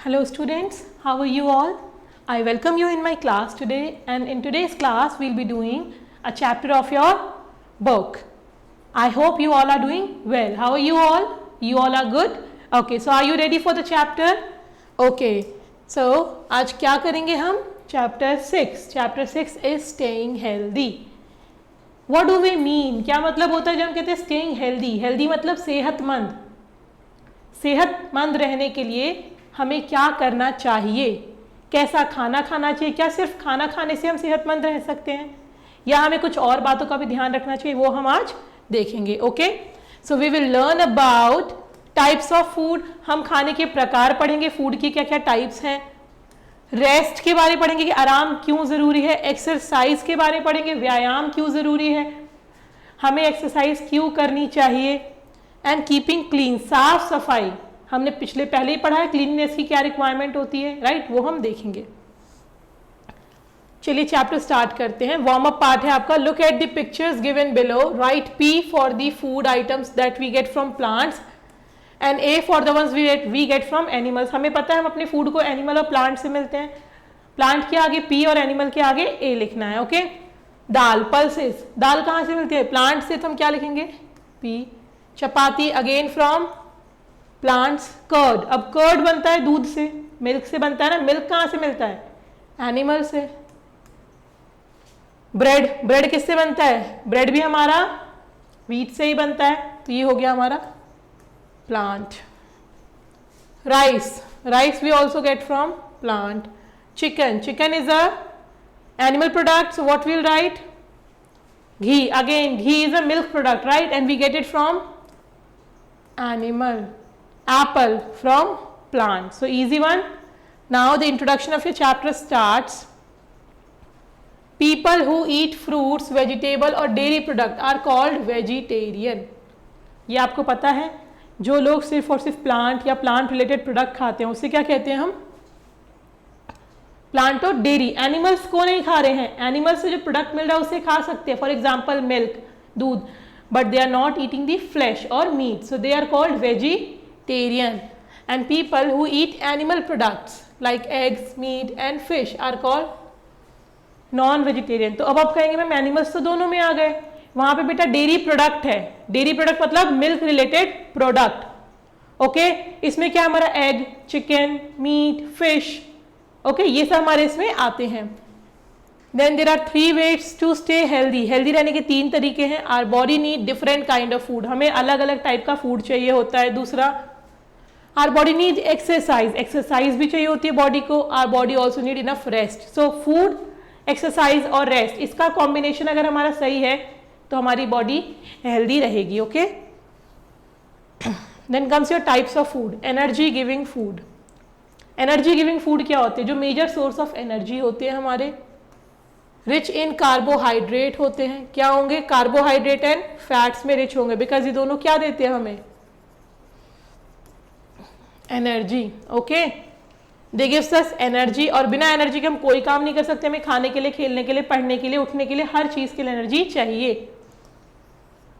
Hello students, how are you all? I welcome you in my class today, and in today's class we'll be doing a chapter of your book. I hope you all are doing well. How are you all? You all are good? Okay, so are you ready for the chapter? Okay, so आज क्या करेंगे हम? Chapter 6. Chapter 6 is staying healthy. What do we mean? क्या मतलब होता है जब हम कहते हैं staying healthy? Healthy मतलब सेहतमंद. सेहतमंद रहने के लिए हमें क्या करना चाहिए, कैसा खाना खाना चाहिए, क्या सिर्फ खाना खाने से हम सेहतमंद रह सकते हैं या हमें कुछ और बातों का भी ध्यान रखना चाहिए, वो हम आज देखेंगे. Okay, so we will learn about types of food. हम खाने के प्रकार पढ़ेंगे, फूड की क्या क्या टाइप्स हैं, रेस्ट के बारे में पढ़ेंगे कि आराम क्यों ज़रूरी है, एक्सरसाइज के बारे में पढ़ेंगे, व्यायाम क्यों ज़रूरी है, हमें एक्सरसाइज क्यों करनी चाहिए, एंड कीपिंग क्लीन, साफ सफाई. हमने पहले ही पढ़ा है क्लीननेस की क्या रिक्वायरमेंट होती है, राइट, वो हम देखेंगे. चलिए चैप्टर स्टार्ट करते हैं. वार्म अप पार्ट है आपका. Look at the pictures given below. Write P for the food items that we get from plants and A for the ones we get from animals. हमें पता है हम अपने food को एनिमल और plant से मिलते हैं. प्लांट के आगे पी और एनिमल के आगे ए लिखना है. ओके. दाल, पल्सेस, दाल कहाँ से मिलती है? प्लांट से. तो हम क्या लिखेंगे? P. Chapati again from plants. Curd, अब कर्ड बनता है दूध से, मिल्क से बनता है ना. मिल्क कहाँ से मिलता है? एनिमल से. ब्रेड, ब्रेड किससे बनता है? ब्रेड भी हमारा व्हीट से ही बनता है, तो ये हो गया हमारा plant. Rice, rice we also get from plant. Chicken, chicken is a animal product, so what will write? Ghee, again ghee is a milk product, right, and we get it from animal. Apple from plant. So easy one. Now the introduction of your chapter starts. People who eat fruits, vegetable or dairy product are called vegetarian. ये आपको पता है, जो लोग सिर्फ और सिर्फ plant या प्लांट रिलेटेड प्रोडक्ट खाते हैं उसे क्या कहते हैं हम? प्लांट और डेयरी. एनिमल्स को नहीं खा रहे हैं, एनिमल्स से जो प्रोडक्ट मिल रहा है उसे खा सकते हैं. फॉर एग्जाम्पल मिल्क, दूध, but they are not eating the flesh or meat, so they are called vegetarian. And people who eat animal products like eggs, meat and fish are called non-vegetarian. तो अब आप कहेंगे ma'am animals तो दोनों में आ गए, वहां पे बेटा डेयरी प्रोडक्ट है. डेयरी प्रोडक्ट मतलब मिल्क रिलेटेड प्रोडक्ट. ओके, इसमें क्या हमारा egg, chicken, meat, fish, okay, ये सब हमारे इसमें आते हैं. Then there are 3 ways to stay healthy. Healthy रहने के 3 तरीके हैं. Our body need different kind of food. हमें अलग अलग टाइप का फूड चाहिए होता है. दूसरा, our body need exercise. Exercise भी चाहिए होती है बॉडी को. Our body also need enough rest. So food, exercise और रेस्ट, इसका कॉम्बिनेशन अगर हमारा सही है तो हमारी बॉडी हेल्दी रहेगी. Okay. Then comes your types of food. Energy giving food. Energy giving food क्या होते हैं? जो मेजर सोर्स ऑफ एनर्जी होते हैं हमारे. रिच इन कार्बोहाइड्रेट होते हैं. क्या होंगे? कार्बोहाइड्रेट एंड फैट्स में रिच होंगे, बिकॉज ये दोनों क्या देते हैं हमें? एनर्जी. ओके, दे गिव्स अस एनर्जी. और बिना एनर्जी के हम कोई काम नहीं कर सकते. हमें खाने के लिए, खेलने के लिए, पढ़ने के लिए, उठने के लिए, हर चीज के लिए एनर्जी चाहिए.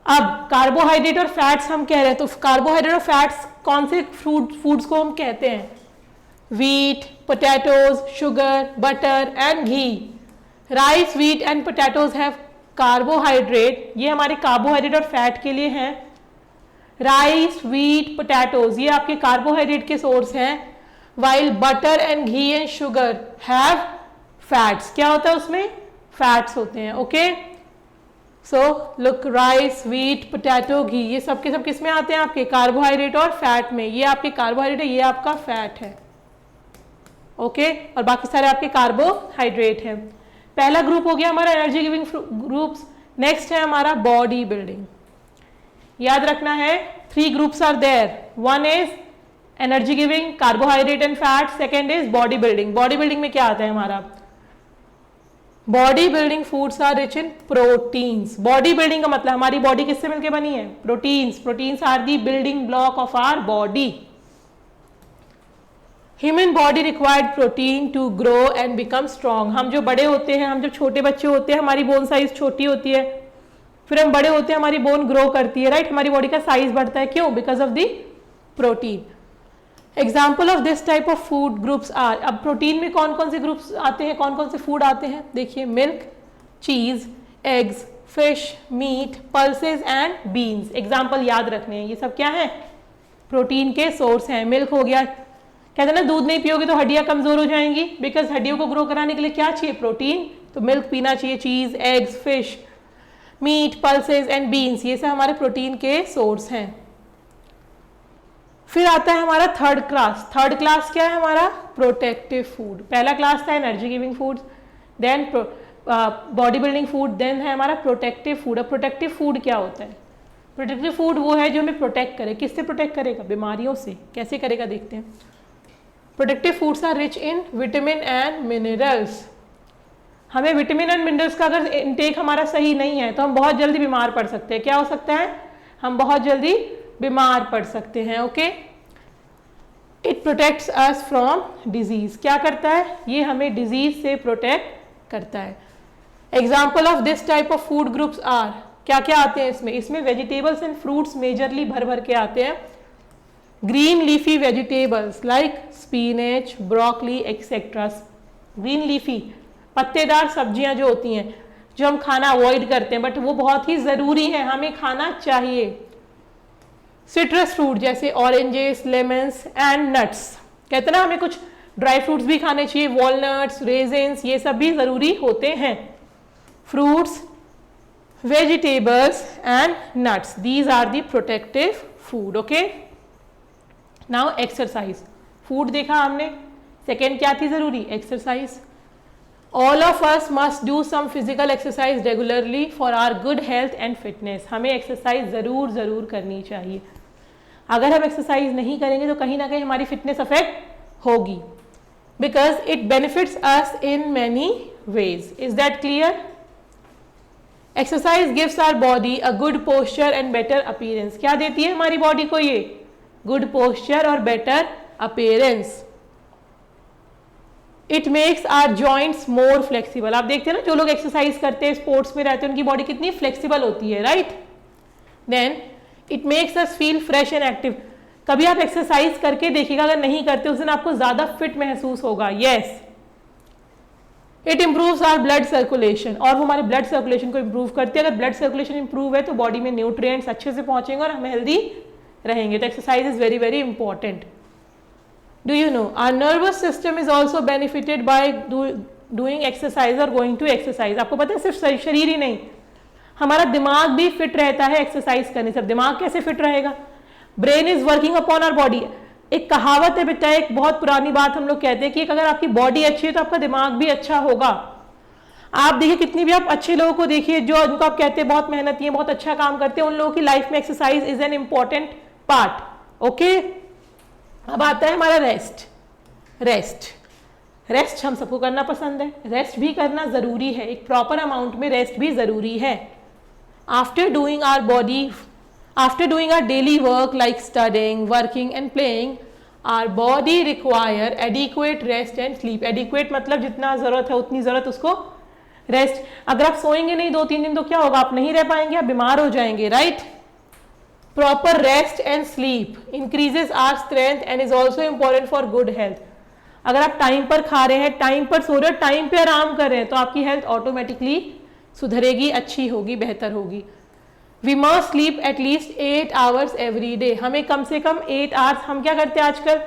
अब कार्बोहाइड्रेट और फैट्स हम कह रहे हैं, तो कार्बोहाइड्रेट और फैट्स कौन से फूड्स को हम कहते हैं? Wheat, potatoes, sugar, butter and ghee. Rice, wheat and potatoes have carbohydrate. ये हमारे कार्बोहाइड्रेट और फैट के लिए हैं. राइस, व्हीट, पोटैटोज ये आपके कार्बोहाइड्रेट के सोर्स हैं. While butter and ghee and sugar have fats. क्या होता है उसमें? फैट्स होते हैं. Okay, so look, rice, wheat, potato, ghee, ये सब के सब किस में आते हैं? आपके कार्बोहाइड्रेट और फैट में. ये आपके कार्बोहाइड्रेट है, ये आपका फैट है. ओके, और बाकी सारे आपके कार्बोहाइड्रेट हैं. पहला ग्रुप हो गया हमारा एनर्जी गिविंग ग्रुप्स. नेक्स्ट है हमारा बॉडी बिल्डिंग. याद रखना है 3 groups are there. 1 is energy giving, carbohydrate and fat. Second is body building. Body building में क्या आता है हमारा? Body building foods are rich in proteins. Body building का मतलब हमारी बॉडी किससे मिलकर बनी है? Proteins. Proteins are the building block of our body. Human body required protein to grow and become strong. हम जो बड़े होते हैं, हम जब छोटे बच्चे होते हैं, हमारी बोन साइज छोटी होती है. फिर हम बड़े होते हैं, हमारी बोन ग्रो करती है, राइट, हमारी बॉडी का साइज बढ़ता है. क्यों? Because of the protein. Example of this type of food groups are, अब प्रोटीन में कौन कौन से ग्रुप्स आते हैं, कौन कौन से फूड आते हैं, देखिए milk, cheese, eggs, fish, meat, pulses and beans. Example याद रखने हैं, ये सब क्या है, प्रोटीन के सोर्स हैं। मिल्क हो गया, कहते हैं ना दूध नहीं पियोगे तो हड्डियां कमजोर हो जाएंगी, बिकॉज हड्डियों को ग्रो कराने के लिए क्या चाहिए, प्रोटीन, तो मिल्क पीना चाहिए। Cheese, eggs, fish, meat, pulses and beans, ये सब हमारे प्रोटीन के सोर्स हैं। फिर आता है हमारा थर्ड क्लास। थर्ड क्लास क्या है हमारा, प्रोटेक्टिव फूड। पहला क्लास था energy giving food, then body building food, then है हमारा प्रोटेक्टिव फूड। अब प्रोटेक्टिव फूड क्या होता है, प्रोटेक्टिव फूड वो है जो हमें प्रोटेक्ट करे। किससे प्रोटेक्ट करेगा, बीमारियों से। कैसे करेगा देखते हैं। Protective foods are rich in vitamin and minerals. हमें विटामिन एंड मिनरल्स का अगर इनटेक हमारा सही नहीं है तो हम बहुत जल्दी बीमार पड़ सकते हैं। क्या हो सकता है, हम बहुत जल्दी बीमार पड़ सकते हैं। Okay, it protects us from disease. क्या करता है, ये हमें डिजीज से प्रोटेक्ट करता है। Example of this type of food groups are, क्या क्या आते हैं इसमें, इसमें वेजिटेबल्स एंड फ्रूट्स मेजरली भर भर के आते हैं। Green leafy vegetables like spinach, broccoli etcetera. Green leafy पत्तेदार सब्जियां जो होती हैं, जो हम खाना अवॉइड करते हैं बट वो बहुत ही ज़रूरी है, हमें खाना चाहिए। सिट्रस फ्रूट जैसे ऑरेंजेस, लेमन्स एंड नट्स। कहते हैं ना हमें कुछ ड्राई फ्रूट्स भी खाने चाहिए, वॉलनट्स, रेजिन्स, ये सब भी ज़रूरी होते हैं। Fruits, vegetables and nuts, these are the protective food. Okay, now exercise. Food देखा हमने, सेकेंड क्या थी ज़रूरी, exercise. All of us must do some physical exercise regularly for our good health and fitness. हमें एक्सरसाइज ज़रूर करनी चाहिए। अगर हम एक्सरसाइज नहीं करेंगे तो कहीं ना कहीं हमारी फिटनेस अफेक्ट होगी, because it benefits us in many ways. Is that clear. Exercise gives our body a good posture and better appearance. क्या देती है हमारी बॉडी को ये, गुड पोस्चर और better appearance. It makes our joints more flexible. आप देखते हैं ना जो लोग एक्सरसाइज करते हैं, स्पोर्ट्स में रहते हैं, उनकी बॉडी कितनी फ्लेक्सिबल होती है, right. Then it makes us feel fresh and active. कभी आप एक्सरसाइज करके देखिएगा, अगर नहीं करते उस दिन आपको ज्यादा फिट महसूस होगा। Yes, it improves our blood circulation, और वो हमारे ब्लड सर्कुलेशन को इम्प्रूव करती है। अगर ब्लड सर्कुलेशन इंप्रूव है तो बॉडी में न्यूट्रिएंट्स अच्छे से पहुंचेंगे और हम हेल्दी रहेंगे। तो exercise is very very important. Do you know our nervous system is also benefited by doing exercise or going to exercise। आपको पता है सिर्फ शरीर ही नहीं, हमारा दिमाग भी फिट रहता है एक्सरसाइज करने से। अब दिमाग कैसे फिट रहेगा, brain is working upon our body. एक कहावत है बेटा, एक बहुत पुरानी बात हम लोग कहते हैं कि अगर आपकी बॉडी अच्छी है तो आपका दिमाग भी अच्छा होगा। आप देखिए कितनी भी आप अच्छे लोगों को देखिए जो उनको आप कहते हैं बहुत मेहनती है, बहुत अच्छा काम करते हैं, उन लोगों की लाइफ में exercise is an important part. Okay, अब आता है हमारा रेस्ट हम सबको करना पसंद है, रेस्ट भी करना जरूरी है, एक प्रॉपर अमाउंट में रेस्ट भी जरूरी है। After doing our daily work like studying, working and playing, our body require adequate rest and sleep. Adequate मतलब जितना जरूरत है उतनी जरूरत उसको रेस्ट। अगर आप सोएंगे नहीं 2-3 दिन तो क्या होगा, आप नहीं रह पाएंगे, आप बीमार हो जाएंगे, right. Proper rest and sleep increases our strength and is also important for good health। अगर आप टाइम पर खा रहे हैं, टाइम पर सो रहे हैं, टाइम पे आराम कर रहे हैं तो आपकी हेल्थ ऑटोमेटिकली सुधरेगी, अच्छी होगी, बेहतर होगी। We must sleep at least 8 hours every day. हमें कम से कम 8 hours। हम क्या करते हैं आजकल,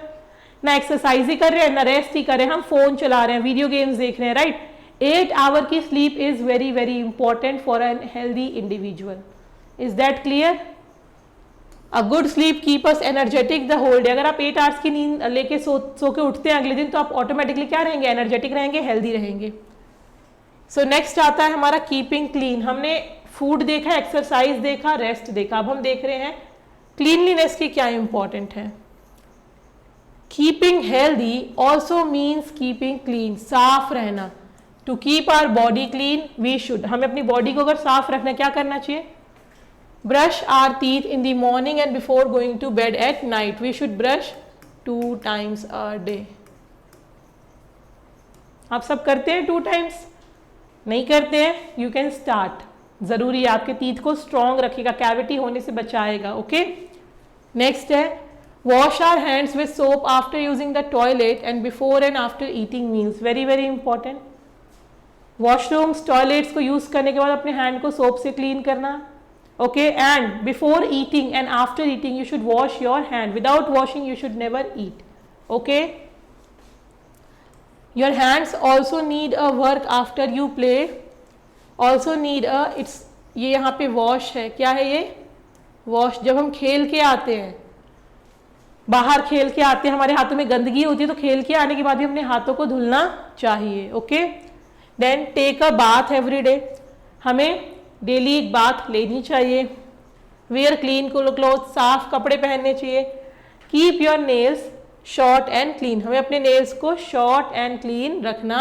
ना एक्सरसाइज ही कर रहे हैं ना रेस्ट ही कर रहे हैं, हम फोन चला रहे हैं, वीडियो गेम्स देख रहे हैं, राइट। 8 hour की sleep is very very important for an healthy individual. Is that clear. A good sleep keep us energetic the whole day. अगर आप 8 hours की नींद लेके सो के उठते हैं अगले दिन तो आप ऑटोमेटिकली क्या रहेंगे, एनर्जेटिक रहेंगे, हेल्दी रहेंगे। सो नेक्स्ट आता है हमारा कीपिंग क्लीन। हमने फूड देखा, एक्सरसाइज देखा, रेस्ट देखा, अब हम देख रहे हैं क्लीनलीनेस की क्या इंपॉर्टेंट है। Keeping healthy also means keeping clean, साफ रहना। To keep our body clean we should, हमें अपनी बॉडी को अगर साफ रखना क्या करना चाहिए, brush our teeth in the morning and before going to bed at night। we should brush 2 times a day। आप सब करते हैं 2 times, नहीं करते हैं, you can start। जरूरी है, आपके टीथ को स्ट्रॉन्ग रखेगा, कैविटी होने से बचाएगा। ओके, नेक्स्ट है wash our hands with soap after using the toilet and before and after eating meals, very very important. Washrooms toilets को यूज करने के बाद अपने हैंड को सोप से क्लीन करना, okay. And before eating and after eating you should wash your hand, without washing you should never eat, okay. Your hands also need a work after you play, also need a, it's, ये यहाँ पे wash है, क्या है ये, wash. जब हम खेल के आते हैं, बाहर खेल के आते हैं, हमारे हाथों में गंदगी होती है, तो खेल के आने के बाद भी अपने हाथों को धुलना चाहिए, okay. Then take a bath every day, हमें डेली एक बाथ लेनी चाहिए। वेयर क्लीन क्लोथ, साफ कपड़े पहनने चाहिए। Keep your nails short and clean, हमें अपने नेल्स को शॉर्ट एंड क्लीन रखना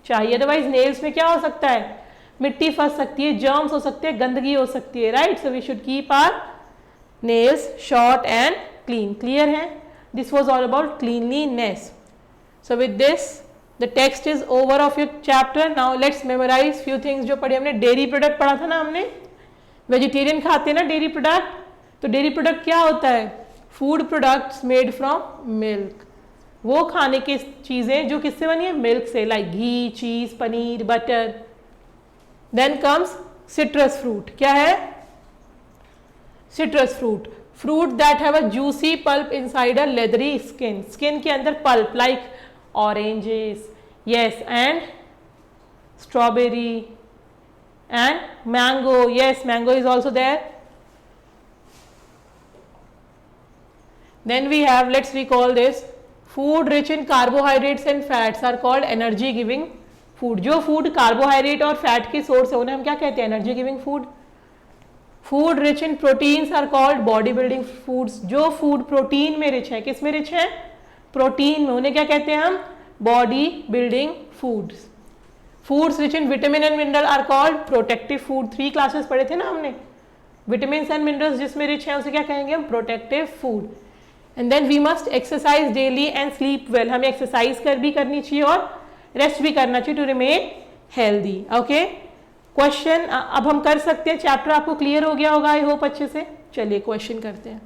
चाहिए, अदरवाइज नेल्स में क्या हो सकता है, मिट्टी फंस सकती है, जर्म्स हो सकते हैं, गंदगी हो सकती है, right. So we should keep our nails short and clean, clear है। This was all about cleanliness. So with this the text is over of your chapter. Now let's memorise few things जो पढ़े हमने। Dairy product पढ़ा था ना हमने, vegetarian खाते हैं ना डेयरी प्रोडक्ट, तो डेयरी प्रोडक्ट क्या होता है, food products made from milk, वो खाने की चीजें जो किससे बनी है, मिल्क से, like ghee, cheese, paneer, butter. Then comes citrus fruit, क्या है, citrus fruit, fruit that have a juicy pulp inside a leathery skin, skin के अंदर pulp, like oranges, yes, and strawberry and mango, yes, mango is also there. Then we have, let's recall this, food rich in carbohydrates and fats are called energy giving food. जो food carbohydrate और fat की source है उन्हें हम क्या कहते हैं, energy giving food. Food rich in proteins are called body building foods. जो food protein में rich है, किस में rich है, प्रोटीन में, उन्हें क्या कहते हैं हम, body building foods. Foods rich in vitamin and mineral are called protective food. 3 classes पढ़े थे ना हमने, vitamins and minerals जिसमें rich है उसे क्या कहेंगे हम, protective food. And then we must exercise daily and sleep well, हमें एक्सरसाइज भी करनी चाहिए और रेस्ट भी करना चाहिए to remain healthy, okay. Question अब हम कर सकते हैं, चैप्टर आपको क्लियर हो गया होगा आई होप अच्छे से। चलिए क्वेश्चन करते हैं।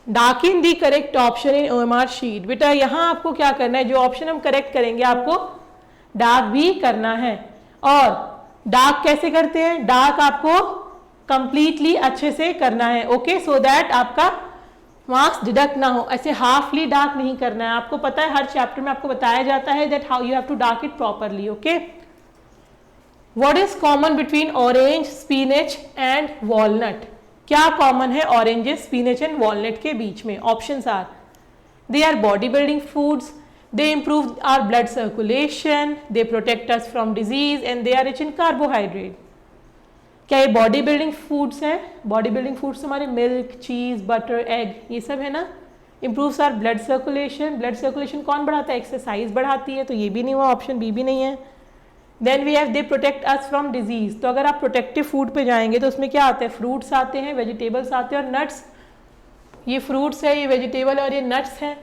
Dark in the correct option in OMR sheet, बेटा यहाँ आपको क्या करना है, जो ऑप्शन हम करेक्ट करेंगे आपको डार्क भी करना है। और डार्क कैसे करते हैं, डार्क आपको कंप्लीटली अच्छे से करना है, ओके, सो दैट आपका मार्क्स डिडक्ट ना हो। ऐसे हाफली डार्क नहीं करना है, आपको पता है हर चैप्टर में आपको बताया जाता है that how you have to dark it properly, okay. What is common between orange, spinach and walnut, क्या कॉमन है ऑरेंजेस, स्पिनच एंड वॉलनट के बीच में। Options are, they are body building foods, they improve our blood circulation, they protect us from disease and they are rich in carbohydrate. क्या ये body building foods हैं, body building foods हमारे milk, cheese, butter, egg, ये सब है ना। Improves our blood circulation, blood circulation कौन बढ़ाता है, एक्सरसाइज बढ़ाती है, तो ये भी नहीं हुआ, ऑप्शन बी भी नहीं है। Then we have they protect us from disease, तो अगर आप प्रोटेक्टिव फूड पे जाएंगे तो उसमें क्या आता है, फ्रूट्स आते हैं, वेजिटेबल्स आते हैं और नट्स। ये फ्रूट्स है, ये वेजिटेबल और ये नट्स हैं,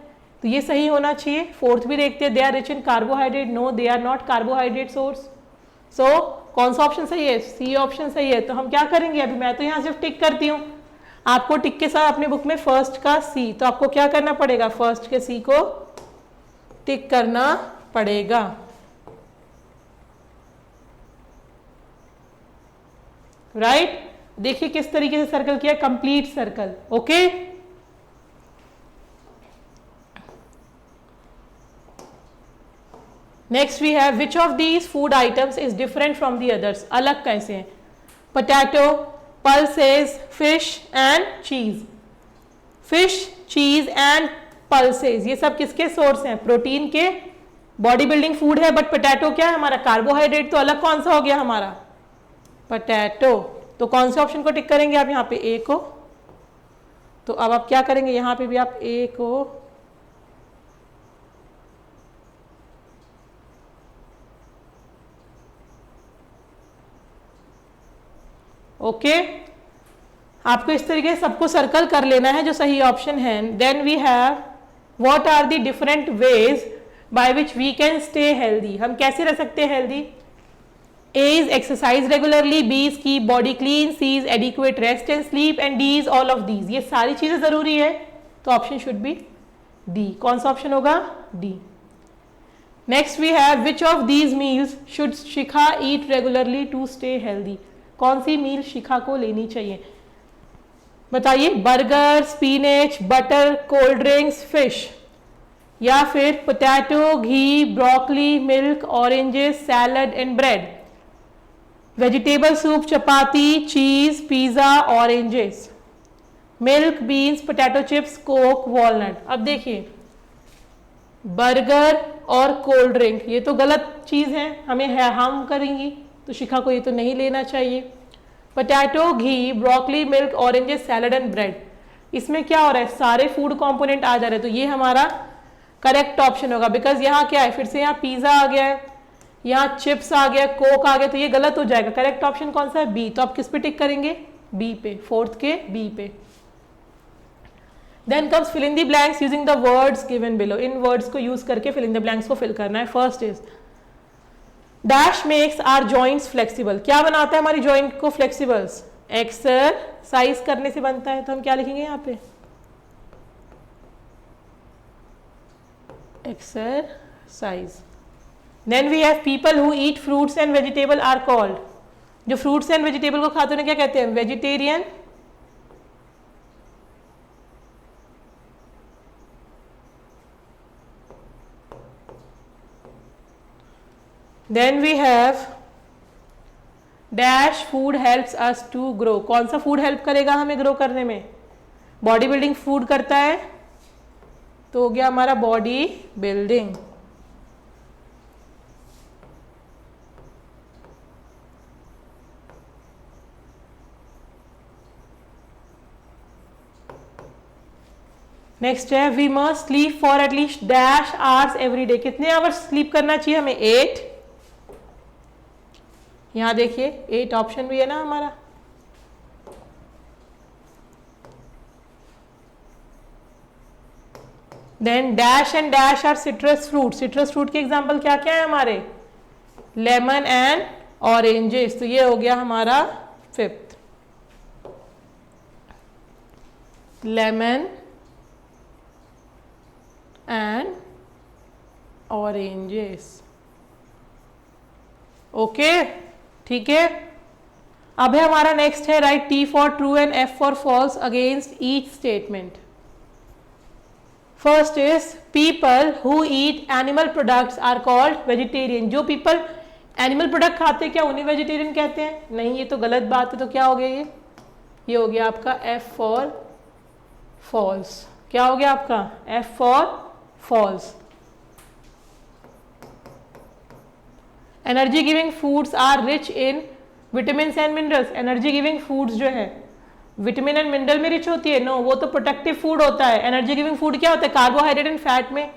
तो ये सही होना चाहिए। फोर्थ भी देखते हैं, they are rich in carbohydrate, no they are not carbohydrate source. So कौन सा ऑप्शन सही है, सी ऑप्शन सही है। तो हम क्या करेंगे, अभी मैं तो यहाँ सिर्फ टिक करती हूँ, आपको टिक के साथ अपने बुक में फर्स्ट का सी, तो आपको क्या करना पड़ेगा, फर्स्ट के सी को टिक करना पड़ेगा। राइट, देखिए किस तरीके से सर्कल किया, complete circle, okay. Next we have which of these food items is different from the others, अलग कैसे हैं, potato, pulses, fish and cheese. Fish, cheese and pulses ये सब किसके सोर्स हैं, प्रोटीन के, बॉडी बिल्डिंग फूड है, बट पोटैटो क्या है हमारा, कार्बोहाइड्रेट, तो अलग कौन सा हो गया हमारा, पोटैटो। तो कौन से ऑप्शन को टिक करेंगे आप, यहाँ पे ए को। तो अब आप क्या करेंगे, यहाँ पे भी आप ए को, ओके। आपको इस तरीके से सबको सर्कल कर लेना है जो सही ऑप्शन है। Then we have what are the different ways by which we can stay healthy, हम कैसे रह सकते हैं healthy. A is exercise regularly, B is keep body clean, C is adequate rest and sleep and D is all of these. ये सारी चीजें जरूरी है, तो ऑप्शन शुड बी डी. कौन सा ऑप्शन होगा? D. Next we have which of these meals should Shikha eat regularly to stay healthy. कौन सी मील शिखा को लेनी चाहिए? बताइए. Burger, spinach, butter, cold drinks, fish, या फिर potato, ghee, broccoli, milk, oranges, salad and bread, vegetable soup, chapati, cheese, pizza, oranges, milk, beans, potato chips, coke, walnut. अब देखिए, बर्गर और कोल्ड ड्रिंक ये तो गलत चीज है, हमें हार्म करेंगी, तो शिखा को ये तो नहीं लेना चाहिए. Potato, ghee, broccoli, milk, oranges, salad and bread, इसमें क्या हो रहा है? सारे फूड कंपोनेंट आ जा रहे हैं, तो ये हमारा करेक्ट ऑप्शन होगा. बिकॉज यहाँ क्या है? फिर से यहाँ पिज्जा आ गया है, यहाँ चिप्स आ गया, कोक आ गया, तो ये गलत हो जाएगा. करेक्ट ऑप्शन कौन सा है? बी. तो आप किस पे टिक करेंगे? बी पे, फोर्थ के बी पे. Then comes fill in the blanks using the words given below. इन वर्ड्स को यूज करके फिल इन द ब्लैंक्स को फिल करना है. First is dash makes our joints flexible. क्या बनाता है हमारी जॉइंट को फ्लेक्सिबल्स? एक्सरसाइज करने से बनता है. तो हम क्या लिखेंगे यहाँ पे? Exercise. Then we have people who eat fruits and vegetable are called. जो फ्रूट्स एंड वेजिटेबल को खाते हैं क्या कहते हैं? Vegetarian. Then we have dash food helps us to grow. कौन सा फूड हेल्प करेगा हमें ग्रो करने में? बॉडी बिल्डिंग फूड करता है, तो हो गया हमारा बॉडी बिल्डिंग. नेक्स्ट है we must sleep for at least dash hours every day. कितने आवर्स स्लीप करना चाहिए हमें? 8. यहां देखिए 8 ऑप्शन भी है ना हमारा. Then dash and dash are citrus fruit. Citrus fruit के एग्जांपल क्या क्या है हमारे? Lemon and oranges. तो ये हो गया हमारा 5th. Lemon and oranges. Okay, ठीक है. अब है हमारा नेक्स्ट है write T for true and F for false against each statement. First is people who eat animal products are called vegetarian. जो पीपल एनिमल प्रोडक्ट खाते हैं क्या उन्हें वेजिटेरियन कहते हैं? नहीं, ये तो गलत बात है. तो क्या हो गया ये हो गया आपका एफ फॉर फॉल्स. क्या हो गया आपका? F for false. Energy giving foods are rich in vitamin and minerals. Energy giving foods जो है विटामिन एंड मिनरल में रिच होती है? नो, वो तो प्रोटेक्टिव फूड होता है. एनर्जी गिविंग फूड क्या होता है? कार्बोहाइड्रेट एंड फैट में.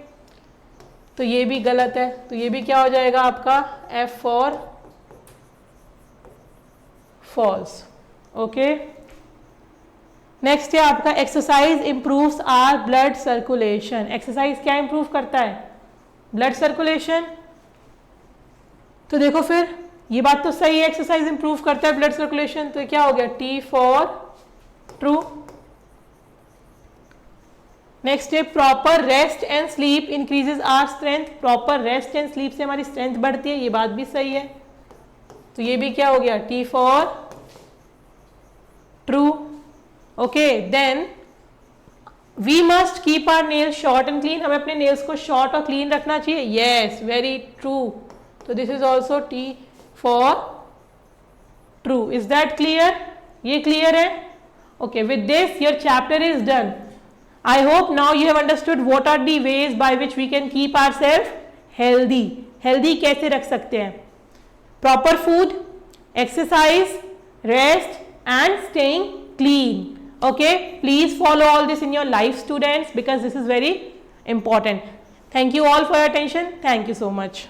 तो ये भी गलत है. तो ये भी क्या हो जाएगा आपका? F for false. Okay. Next है आपका exercise improves our blood circulation. Exercise क्या इंप्रूव करता है? Blood circulation. तो देखो फिर ये बात तो सही है, एक्सरसाइज इंप्रूव करता है ब्लड सर्कुलेशन. तो क्या हो गया? T for true. नेक्स्ट है proper rest and sleep increases our strength. Proper rest and sleep से हमारी स्ट्रेंथ बढ़ती है. ये बात भी सही है. तो ये भी क्या हो गया? T for true. Okay. Then we must keep our nails short and clean. हमें अपने नेल्स को शॉर्ट और क्लीन रखना चाहिए. Yes, very true. तो this is also T for true. Is that clear? ये क्लियर है? Okay. With this your chapter is done. I hope now you have understood what are the ways by which we can keep ourselves healthy. Healthy कैसे रख सकते हैं? Proper food, exercise, rest and staying clean. Okay, please follow all this in your life, students, because this is very important. Thank you all for your attention. Thank you so much.